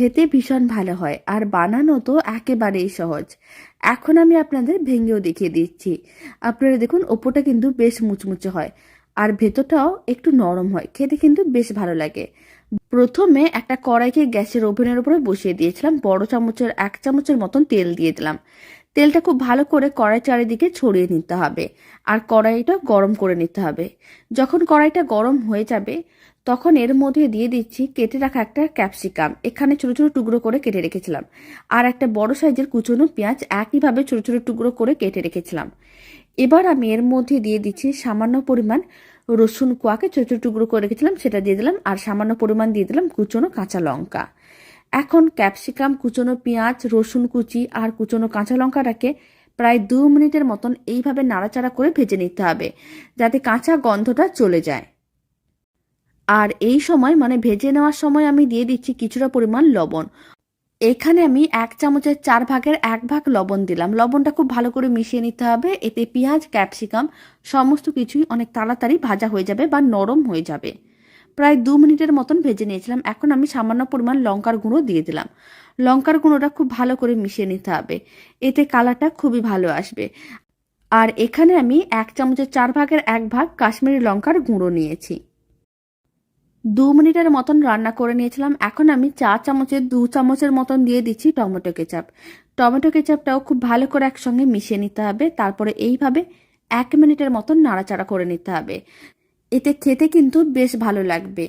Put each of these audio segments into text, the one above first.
খেতে ভীষণ ভালো হয় আর বানানো তো একেবারেই সহজ। এখন আমি আপনাদের ভেঙেও দেখিয়ে দিচ্ছি। আপনারা দেখুন, ওপরটা কিন্তু বেশ মুচমুচে হয় আর ভেতরটাও একটু নরম হয়, খেতে কিন্তু বেশ ভালো লাগে। প্রথমে একটা কড়াইকে গ্যাসের ওভেনের উপরে বসিয়ে দিয়েছিলাম, বড় চামচের 1 চামচের মতন তেল দিয়ে দিলাম। তেলটা খুব ভালো করে কড়াই চারিদিকে ছড়িয়ে নিতে হবে আর কড়াইটা গরম করে নিতে হবে। যখন কড়াইটা গরম হয়ে যাবে তখন এর মধ্যে দিয়ে দিচ্ছি কেটে রাখা একটা ক্যাপসিকাম, এখানে ছোট ছোট টুকরো করে কেটে রেখেছিলাম, আর একটা বড় সাইজের কুচনো পেঁয়াজ একইভাবে ছোট ছোট টুকরো করে কেটে রেখেছিলাম। এবার আমি এর মধ্যে দিয়ে দিচ্ছি সামান্য পরিমাণ রসুন কোয়াকে ছোট ছোট টুকরো করে রেখেছিলাম, সেটা দিয়ে দিলাম, আর সামান্য পরিমাণ দিয়ে দিলাম কুচনো কাঁচা লঙ্কা। এখন ক্যাপসিকাম, কুচনো পেঁয়াজ, রসুন কুচি আর কুচনো কাঁচা লঙ্কাটাকে প্রায় 2 মিনিটের মতন এইভাবে নাড়াচাড়া করে ভেজে নিতে হবে, যাতে কাঁচা গন্ধটা চলে যায়। আর এই সময় মানে ভেজে নেওয়ার সময় আমি দিয়ে দিচ্ছি কিছুটা পরিমাণ লবণ। এখানে আমি 1 চামচের 4 ভাগের 1 ভাগ লবণ দিলাম। লবণটা খুব ভালো করে মিশিয়ে নিতে হবে, এতে পেঁয়াজ, ক্যাপসিকাম সমস্ত কিছুই অনেক তাড়াতাড়ি ভাজা হয়ে যাবে বা নরম হয়ে যাবে। প্রায় 2 মিনিটের মতন ভেজে নিয়েছিলাম। এখন আমি সামান্য পরিমাণ লঙ্কার গুঁড়ো দিয়ে দিলাম। লঙ্কার গুঁড়োটা খুব ভালো করে মিশিয়ে নিতে হবে, এতে কালারটা খুবই ভালো আসবে। আর এখানে আমি 1 চামচের 4 ভাগের 1 ভাগ কাশ্মীরি লঙ্কার গুঁড়ো নিয়েছি। 2 মিনিটের মতন রান্না করে নিয়েছিলাম। এখন আমি 4 চামচের 2 চামচের মতন দিয়ে দিচ্ছি টমেটো কেচাপ। টমেটো কেচাপটাও খুব ভালো করে একসঙ্গে মিশিয়ে নিতে হবে, তারপরে এইভাবে 1 মিনিটের মতন নাড়াচাড়া করে নিতে হবে, এতে খেতে কিন্তু বেশ ভালো লাগবে।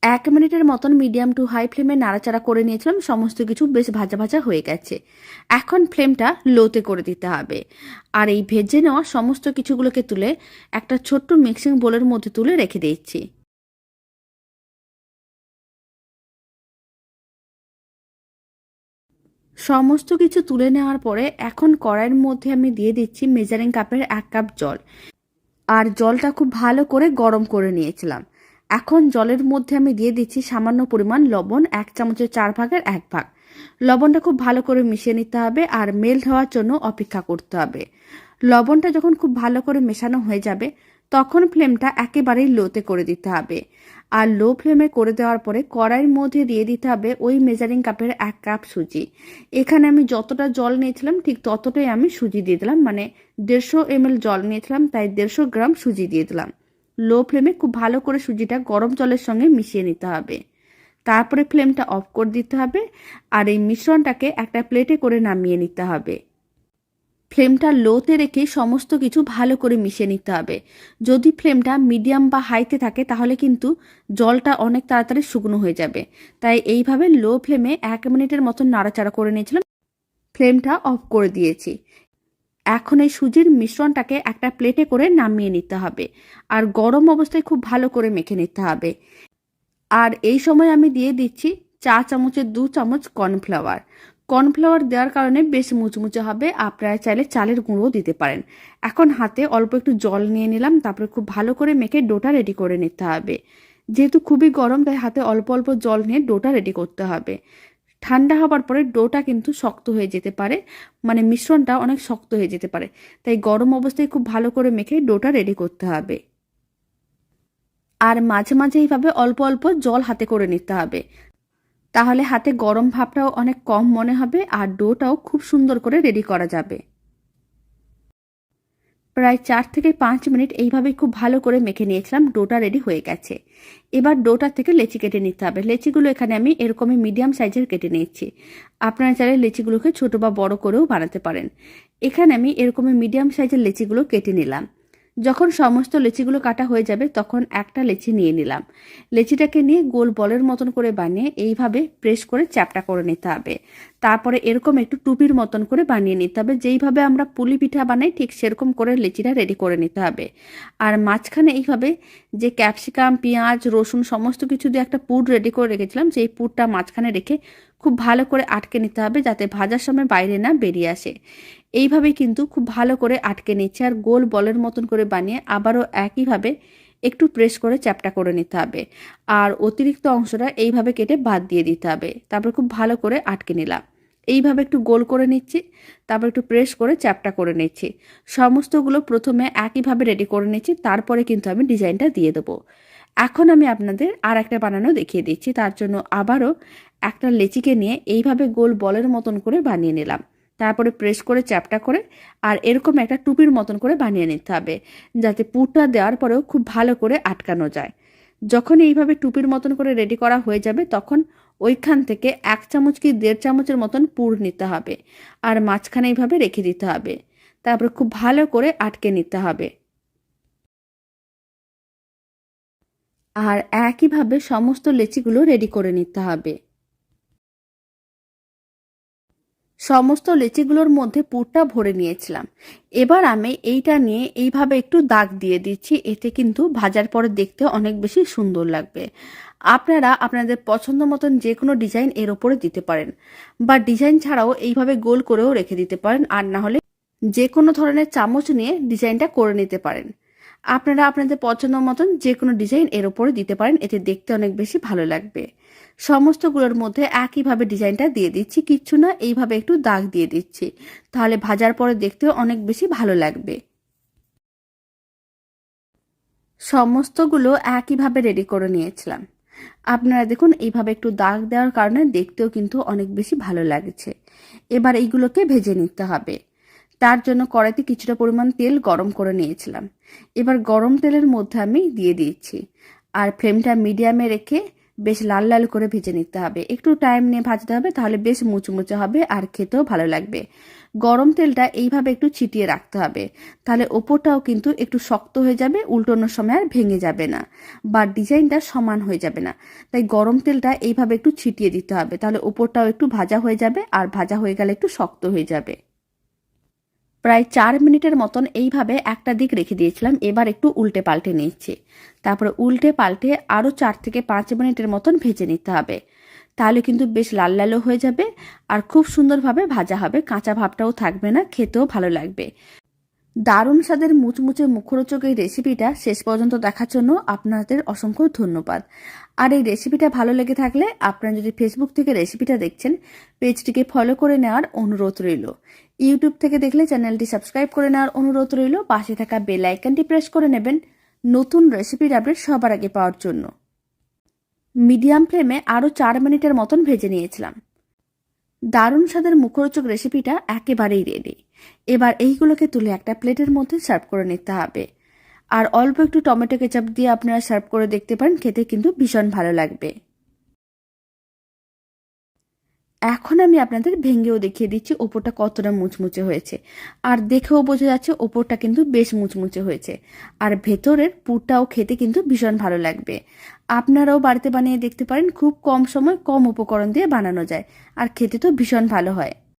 1 মিনিটের মতন মিডিয়াম টু হাই ফ্লেমে নাড়াচাড়া করে নিয়েছিলাম, সমস্ত কিছু বেশ ভাজা ভাজা হয়ে গেছে। এখন ফ্লেমটা লোতে করে দিতে হবে আর এই ভেজে নেওয়া সমস্ত কিছুগুলোকে তুলে একটা ছোট্ট মিক্সিং বোলের মধ্যে তুলে রেখে দিচ্ছি। সমস্ত কিছু তুলে নেওয়ার পরে এখন কড়াইয়ের মধ্যে আমি দিয়ে দিচ্ছি মেজারিং কাপের 1 কাপ জল, আর জলটা খুব ভালো করে গরম করে নিয়েছিলাম। এখন জলের মধ্যে আমি দিয়ে দিচ্ছি সামান্য পরিমাণ লবণ, 1 চামচের 4 ভাগের 1 ভাগ। লবণটা খুব ভালো করে মিশিয়ে নিতে হবে আর মেল্ট হওয়ার জন্য অপেক্ষা করতে হবে। লবণটা যখন খুব ভালো করে মেশানো হয়ে যাবে তখন ফ্লেমটা একেবারেই লোতে করে দিতে হবে। আর লো ফ্লেমে করে দেওয়ার পরে কড়াইয়ের মধ্যে দিয়ে দিতে হবে ওই মেজারিং কাপের 1 কাপ সুজি। এখানে আমি যতটা জল নিয়েছিলাম ঠিক ততটাই আমি সুজি দিয়ে দিলাম, মানে 150 ml জল নিয়েছিলাম, তাই 150 গ্রাম সুজি দিয়ে দিলাম। লো ফ্লেমে খুব ভালো করে সুজিটা গরম জলের সঙ্গে মিশিয়ে নিতে হবে, তারপরে ফ্লেমটা অফ করে দিতে হবে আর এই মিশ্রণটাকে একটা প্লেটে করে নামিয়ে নিতে হবে। ফ্লেমটা লোতে রেখে সমস্ত কিছু ভালো করে মিশিয়ে নিতে হবে। যদি ফ্লেমটা মিডিয়াম বা হাইতে থাকে তাহলে কিন্তু জলটা অনেক তাড়াতাড়ি শুকনো হয়ে যাবে, তাই এইভাবে লো ফ্লেমে 1 মিনিটের মতন নাড়াচাড়া করে নিয়েছিলাম। ফ্লেমটা অফ করে দিয়েছি। এখন এই সুজির মিশ্রণটাকে একটা প্লেটে করে নামিয়ে নিতে হবে আর গরম অবস্থায় খুব ভালো করে মেখে নিতে হবে। আর এই সময় আমি দিয়ে দিচ্ছি 4 চামচের 2 চামচ কর্নফ্লাওয়ার। কর্নফ্লাওয়ার দেওয়ার কারণে বেশ মুচমুচে হবে, আপনারা চাইলে চালের গুঁড়োও দিতে পারেন। এখন হাতে অল্প একটু জল নিয়ে নিলাম, তারপরে খুব ভালো করে মেখে ডোটা রেডি করে নিতে হবে। যেহেতু খুবই গরম তাই হাতে অল্প অল্প জল নিয়ে ডোটা রেডি করতে হবে। ঠান্ডা হবার পরে ডোটা কিন্তু শক্ত হয়ে যেতে পারে, মানে মিশ্রণটা অনেক শক্ত হয়ে যেতে পারে, তাই গরম অবস্থায় খুব ভালো করে মেখে ডোটা রেডি করতে হবে। আর মাঝে মাঝে এইভাবে অল্প অল্প জল হাতে করে নিতে হবে, তাহলে হাতে গরম ভাবটাও অনেক কম মনে হবে আর ডোটাও খুব সুন্দর করে রেডি করা যাবে। প্রায় 4 থেকে 5 মিনিট এইভাবে খুব ভালো করে মেখে নিয়েছিলাম, ডোটা রেডি হয়ে গেছে। এবার ডোটা থেকে লেচি কেটে নিতে হবে। লেচিগুলো এখানে আমি এরকমই মিডিয়াম সাইজের কেটে নিয়েছি, আপনারা চাইলে লেচিগুলোকে ছোট বা বড় করেও বানাতে পারেন। এখানে আমি এরকমই মিডিয়াম সাইজের লেচিগুলো কেটে নিলাম। যখন সমস্ত লেচিগুলো কাটা হয়ে যাবে তখন একটা লেচি নিয়ে নিলাম। লেচিটাকে নিয়ে গোল বলের মতন করে বানিয়ে এইভাবে প্রেস করে চ্যাপটা করে নিতে হবে। তারপরে এরকম একটু টুপির মতন করে বানিয়ে নিতে হবে, যেইভাবে আমরা পুলি পিঠা বানাই ঠিক সেরকম করে লেচিটা রেডি করে নিতে হবে। আর মাঝখানে এইভাবে যে ক্যাপসিকাম, পেঁয়াজ, রসুন সমস্ত কিছু দিয়ে একটা পুর রেডি করে রেখেছিলাম, সেই পুরটা মাঝখানে রেখে খুব ভালো করে আটকে নিতে হবে, যাতে ভাজার সময় বাইরে না বেরিয়ে আসে। এইভাবে কিন্তু খুব ভালো করে আটকে নিচ্ছে আর গোল বলের মতন করে বানিয়ে আবারও একইভাবে একটু প্রেস করে চ্যাপটা করে নিতে হবে। আর অতিরিক্ত অংশটা এইভাবে কেটে বাদ দিয়ে দিতে হবে। তারপর খুব ভালো করে আটকে নিলাম। এইভাবে একটু গোল করে নিচ্ছি, তারপর একটু প্রেস করে চ্যাপটা করে নিচ্ছি। সমস্তগুলো প্রথমে একইভাবে রেডি করে নিচ্ছি, তারপরে কিন্তু আমি ডিজাইনটা দিয়ে দেবো। এখন আমি আপনাদের আর একটা বানানো দেখিয়ে দিচ্ছি। তার জন্য আবারও একটা লেচিকে নিয়ে এইভাবে গোল বলের মতন করে বানিয়ে নিলাম। তারপরে প্রেস করে চ্যাপটা করে আর এরকম একটা টুপির মতন করে বানিয়ে নিতে হবে, যাতে পুরটা দেওয়ার পরেও খুব ভালো করে আটকানো যায়। যখন এইভাবে টুপির মতন করে রেডি করা হয়ে যাবে, তখন ওইখান থেকে 1 চামচ কি 1.5 চামচের মতন পুর নিতে হবে আর মাঝখানে এইভাবে রেখে দিতে হবে। তারপরে খুব ভালো করে আটকে নিতে হবে। আর একইভাবে সমস্ত লেচিগুলো রেডি করে নিতে হবে। সমস্ত লেচিগুলোর মধ্যে পুরটা ভরে নিয়েছিলাম। এবার আমি এইটা নিয়ে এইভাবে একটু দাগ দিয়ে দিচ্ছি, এতে কিন্তু ভাজার পরে দেখতে অনেক বেশি সুন্দর লাগবে। আপনারা আপনাদের পছন্দ মতন যে কোনো ডিজাইন এর ওপরে দিতে পারেন, বা ডিজাইন ছাড়াও এইভাবে গোল করেও রেখে দিতে পারেন, আর না হলে যে কোনো ধরনের চামচ নিয়ে ডিজাইনটা করে নিতে পারেন। আপনারা আপনাদের পছন্দ মতন যে কোনো ডিজাইন এর ওপরে দিতে পারেন, এতে দেখতে অনেক বেশি ভালো লাগবে। সমস্তগুলোর মধ্যে একইভাবে ডিজাইনটা দিয়ে দিচ্ছি, কিচ্ছু না, এইভাবে একটু দাগ দিয়ে দিচ্ছি, তাহলে ভাজার পরে দেখতেও অনেক বেশি ভালো লাগবে। সমস্তগুলো একইভাবে রেডি করে নিয়েছিলাম। আপনারা দেখুন এইভাবে একটু দাগ দেওয়ার কারণে দেখতেও কিন্তু অনেক বেশি ভালো লাগছে। এবার এইগুলোকে ভেজে নিতে হবে। তার জন্য কড়াইতে কিছুটা পরিমাণ তেল গরম করে নিয়েছিলাম। এবার গরম তেলের মধ্যে আমি দিয়ে দিচ্ছি, আর ফ্লেমটা মিডিয়ামে রেখে বেশ লাল লাল করে ভেজে নিতে হবে। একটু টাইম নিয়ে ভাজতে হবে, তাহলে বেশ মুচমুচে হবে আর খেতেও ভালো লাগবে। গরম তেলটা এইভাবে একটু ছিটিয়ে রাখতে হবে, তাহলে ওপরটাও কিন্তু একটু শক্ত হয়ে যাবে, উল্টোনোর সময় আর ভেঙে যাবে না, বা ডিজাইনটা সমান হয়ে যাবে না। তাই গরম তেলটা এইভাবে একটু ছিটিয়ে দিতে হবে, তাহলে ওপরটাও একটু ভাজা হয়ে যাবে, আর ভাজা হয়ে গেলে একটু শক্ত হয়ে যাবে। প্রায় 4 মিনিটের মতন এইভাবে একটা দিক রেখে দিয়েছিলাম। এবার একটু উল্টে পাল্টে নিচ্ছি, তারপরে উল্টে পাল্টে আরও 4 থেকে 5 মিনিটের মতন ভেজে নিতে হবে। তাহলে কিন্তু বেশ লাল লালও হয়ে যাবে আর খুব সুন্দরভাবে ভাজা হবে, কাঁচা ভাবটাও থাকবে না, খেতেও ভালো লাগবে। দারুণ স্বাদের মুচমুচে মুখরোচক এই রেসিপিটা শেষ পর্যন্ত দেখার জন্য আপনাদের অসংখ্য ধন্যবাদ। আর এই রেসিপিটা ভালো লেগে থাকলে আপনারা যদি ফেসবুক থেকে রেসিপিটা দেখছেন, পেজটিকে ফলো করে নেওয়ার অনুরোধ রইল। ইউটিউব থেকে দেখলে চ্যানেলটি সাবস্ক্রাইব করে নেওয়ার অনুরোধ রইল। পাশে থাকা বেল আইকনটি প্রেস করে নেবেন নতুন রেসিপির আপডেট সবার আগে পাওয়ার জন্য। মিডিয়াম ফ্লেমে আরও 4 মিনিটের মতন ভেজে নিয়েছিলাম। দারুণ স্বাদের মুখরোচক রেসিপিটা একেবারেই রেডি। এবার এইগুলোকে তুলে একটা প্লেটের মধ্যে সার্ভ করে নিতে হবে। আর অল্প একটু টমেটো কেচাপ দিয়ে আপনারা সার্ভ করে দেখতে পারেন, খেতে কিন্তু ভীষণ ভালো লাগবে। এখন আমি আপনাদের ভেঙেও দেখিয়ে দিচ্ছি ওপরটা কতটা মুচমুচে হয়েছে, আর দেখেও বোঝা যাচ্ছে ওপরটা কিন্তু বেশ মুচমুচে হয়েছে, আর ভেতরের পুরটাও খেতে কিন্তু ভীষণ ভালো লাগবে। আপনারাও বাড়িতে বানিয়ে দেখতে পারেন, খুব কম সময় কম উপকরণ দিয়ে বানানো যায়, আর খেতে তো ভীষণ ভালো হয়।